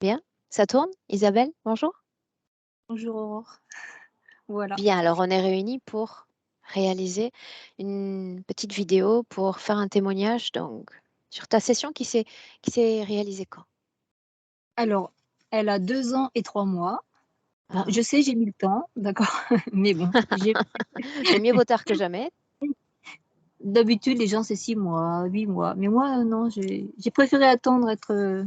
Bien, ça tourne? Isabelle, bonjour. Bonjour Aurore. Voilà. Bien, alors on est réunis pour réaliser une petite vidéo pour faire un témoignage donc sur ta session qui s'est réalisée quand? Alors, elle a 2 ans et 3 mois. Bon, Ah, je sais, j'ai mis le temps, d'accord, mais bon, j'ai mais mieux vaut tard que jamais. d'habitude, les gens, c'est 6 mois, 8 mois, mais moi, non, j'ai préféré attendre, être,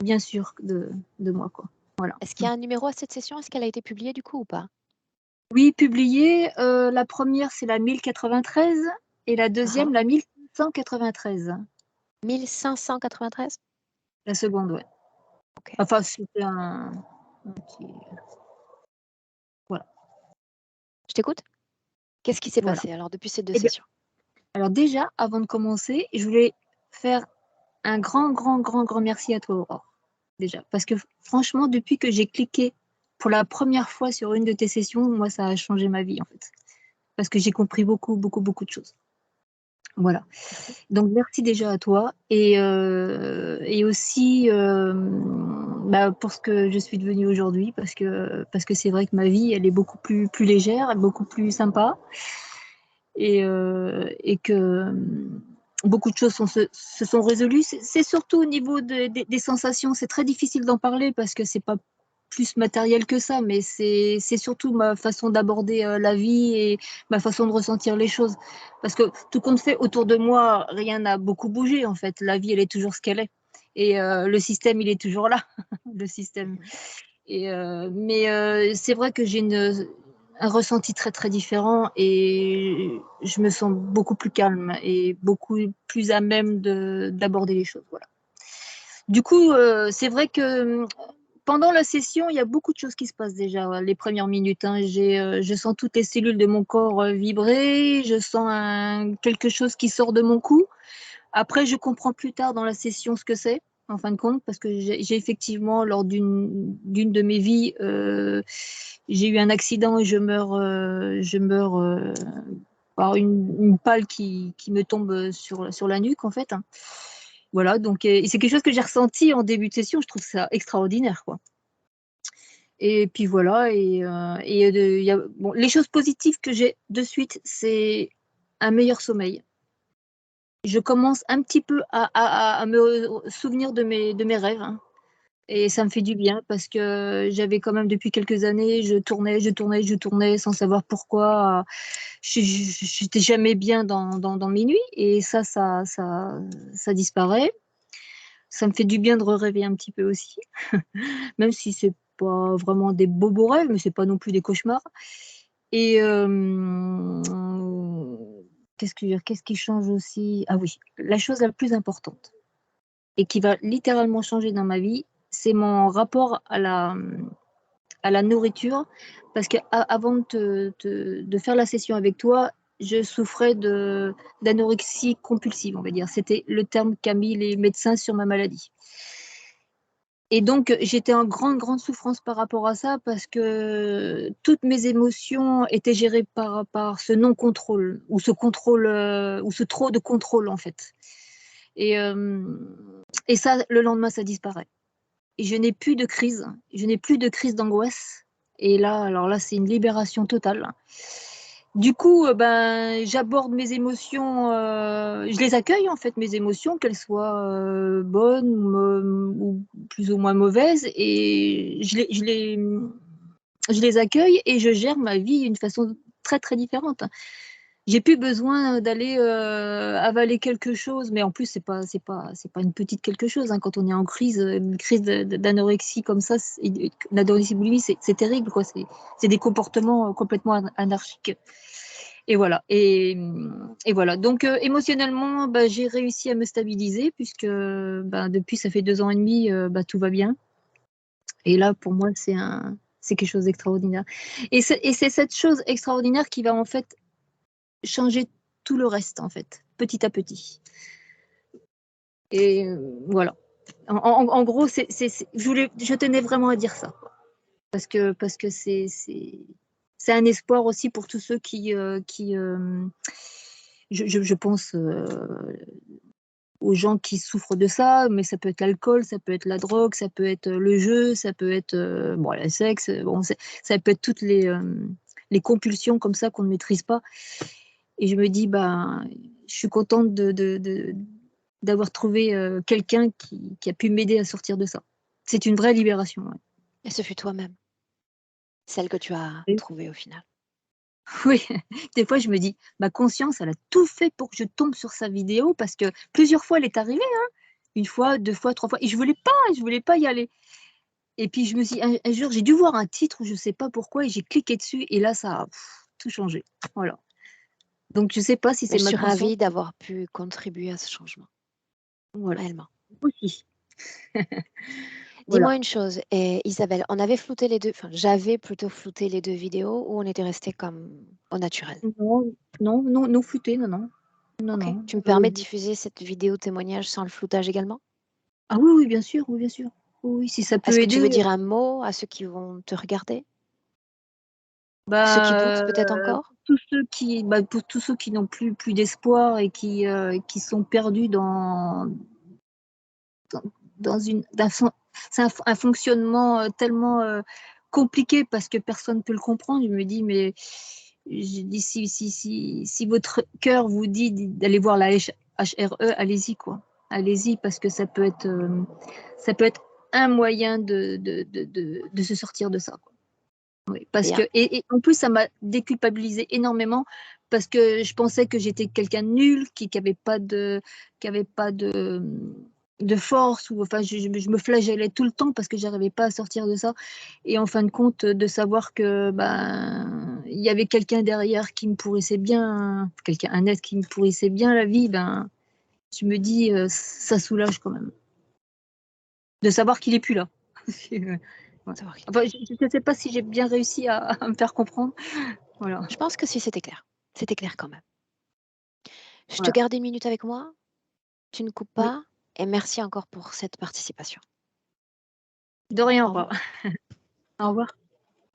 bien sûre de moi, quoi. Voilà. Est-ce qu'il y a un numéro à cette session? Est-ce qu'elle a été publiée du coup ou pas? Oui, publiée, la première, c'est la 1093 et la Ah, deuxième, la 1593. 1593? La seconde, ouais. Ok. Enfin, c'était un petit voilà, Je t'écoute? Qu'est-ce qui s'est voilà. passé alors depuis ces deux Eh bien, sessions? alors déjà, avant de commencer, je voulais faire un grand, grand, grand, grand merci à toi, Aurore, déjà. Parce que franchement, depuis que j'ai cliqué pour la première fois sur une de tes sessions, moi, ça a changé ma vie, en fait. Parce que j'ai compris beaucoup, beaucoup, beaucoup de choses. Voilà. Merci. Donc, merci déjà à toi. Et aussi bah, pour ce que je suis devenue aujourd'hui, parce que c'est vrai que ma vie, elle est beaucoup plus légère, beaucoup plus sympa. Et que beaucoup de choses se sont résolues. C'est surtout au niveau des sensations. C'est très difficile d'en parler parce que c'est pas plus matériel que ça, mais c'est surtout ma façon d'aborder la vie et ma façon de ressentir les choses. Parce que tout compte fait, autour de moi, rien n'a beaucoup bougé en fait. La vie, elle est toujours ce qu'elle est. Et le système, il est toujours là, le système. Mhm. Mais c'est vrai que j'ai un ressenti très très différent et je me sens beaucoup plus calme et beaucoup plus à même d'aborder les choses. Voilà. Du coup, c'est vrai que pendant la session, il y a beaucoup de choses qui se passent déjà les premières minutes. Hein. Je sens toutes les cellules de mon corps vibrer, je sens quelque chose qui sort de mon cou. Après, je comprends plus tard dans la session ce que c'est, en fin de compte, parce que j'ai effectivement, lors d'une de mes vies, j'ai eu un accident et je meurs par une pale qui me tombe sur la nuque, en fait. Hein. Voilà, donc c'est quelque chose que j'ai ressenti en début de session. Je trouve ça extraordinaire, quoi. Et puis voilà, y a, bon, les choses positives que j'ai de suite, c'est un meilleur sommeil. Je commence un petit peu à me souvenir de mes rêves, hein, et ça me fait du bien parce que j'avais quand même depuis quelques années, je tournais sans savoir pourquoi. J'étais jamais bien dans mes nuits et ça disparaît. Ça me fait du bien de rêver un petit peu aussi, même si c'est pas vraiment des beaux rêves, mais c'est pas non plus des cauchemars. Et qu'est-ce qui change aussi? Ah oui, la chose la plus importante et qui va littéralement changer dans ma vie, c'est mon rapport à la nourriture. Parce qu'avant de faire la session avec toi, je souffrais d'anorexie compulsive, on va dire. C'était le terme qu'a mis les médecins sur ma maladie. Et donc, j'étais en grande, grande souffrance par rapport à ça parce que toutes mes émotions étaient gérées par ce non-contrôle ou ce contrôle ou ce trop de contrôle en fait. Et, euh, et ça, le lendemain, ça disparaît. Et je n'ai plus de crise d'angoisse. Et là, alors là, c'est une libération totale. Du coup, ben, j'aborde mes émotions, je les accueille en fait, mes émotions, qu'elles soient bonnes ou plus ou moins mauvaises, et je les accueille et je gère ma vie d'une façon très très différente. J'ai plus besoin d'aller avaler quelque chose, mais en plus c'est pas une petite quelque chose. Hein, quand on est en crise, une crise d'anorexie comme ça, d'anorexie boulimie, c'est terrible quoi. C'est des comportements complètement anarchiques. Et voilà. Et voilà. Donc émotionnellement, bah, j'ai réussi à me stabiliser puisque bah, depuis ça fait 2 ans et demi, bah, tout va bien. Et là pour moi c'est quelque chose d'extraordinaire. Et c'est cette chose extraordinaire qui va en fait changer tout le reste, en fait, petit à petit. Et voilà. En gros, je tenais vraiment à dire ça. Parce que c'est un espoir aussi pour tous ceux qui je pense, aux gens qui souffrent de ça, mais ça peut être l'alcool, ça peut être la drogue, ça peut être le jeu, ça peut être bon, le sexe, bon, ça peut être toutes les compulsions comme ça qu'on ne maîtrise pas. Et je me dis, bah, je suis contente d'avoir trouvé quelqu'un qui a pu m'aider à sortir de ça. C'est une vraie libération. Ouais. Et ce fut toi-même, celle que tu as Et trouvée au final. oui, des fois je me dis, ma conscience, elle a tout fait pour que je tombe sur sa vidéo parce que plusieurs fois elle est arrivée, hein, une fois, deux fois, trois fois, et je voulais pas y aller. Et puis je me suis, un jour, j'ai dû voir un titre ou je sais pas pourquoi, et j'ai cliqué dessus, et là ça a tout changé. Voilà. Donc je sais pas si Mais c'est je ma suis conscience. ravie d'avoir pu contribuer à ce changement, Voilà. réellement. Aussi. Dis-moi Voilà. une chose, Isabelle, on avait flouté les deux, enfin j'avais plutôt flouté les deux vidéos ou on était resté comme au naturel? Non, non, non, non futé, non, non. Non, Ok. non. Tu me permets de diffuser cette vidéo témoignage sans le floutage également? Ah oui, oui, bien sûr, oui, bien sûr. Oui, oui, si ça Est-ce peut que tu veux aider. dire un mot à ceux qui vont te regarder? Ceux qui doutent Bah, peut-être encore? pour tous ceux qui n'ont plus d'espoir et qui sont perdus dans, c'est un fonctionnement tellement compliqué parce que personne ne peut le comprendre. Je me dis, mais je dis, si votre cœur vous dit d'aller voir la HRE, allez-y, quoi. Allez-y, parce que ça peut être un moyen de se sortir de ça. Oui, parce que Bien. et en plus, ça m'a déculpabilisée énormément parce que je pensais que j'étais quelqu'un de nul, qui avait pas de force, ou enfin, je me flagellais tout le temps parce que j'arrivais pas à sortir de ça. Et en fin de compte, de savoir que ben il y avait quelqu'un derrière qui me pourrissait bien, quelqu'un, un être qui me pourrissait bien la vie, ben je me dis, ça soulage quand même de savoir qu'il est plus là. Ouais. Savoir qu'il Enfin, je ne sais pas si j'ai bien réussi à me faire comprendre. Voilà, Je pense que si c'était clair. C'était clair quand même. Je te voilà. garde une minute avec moi, tu ne coupes Oui, pas et merci encore pour cette participation. de rien, au Au revoir. revoir. Au revoir.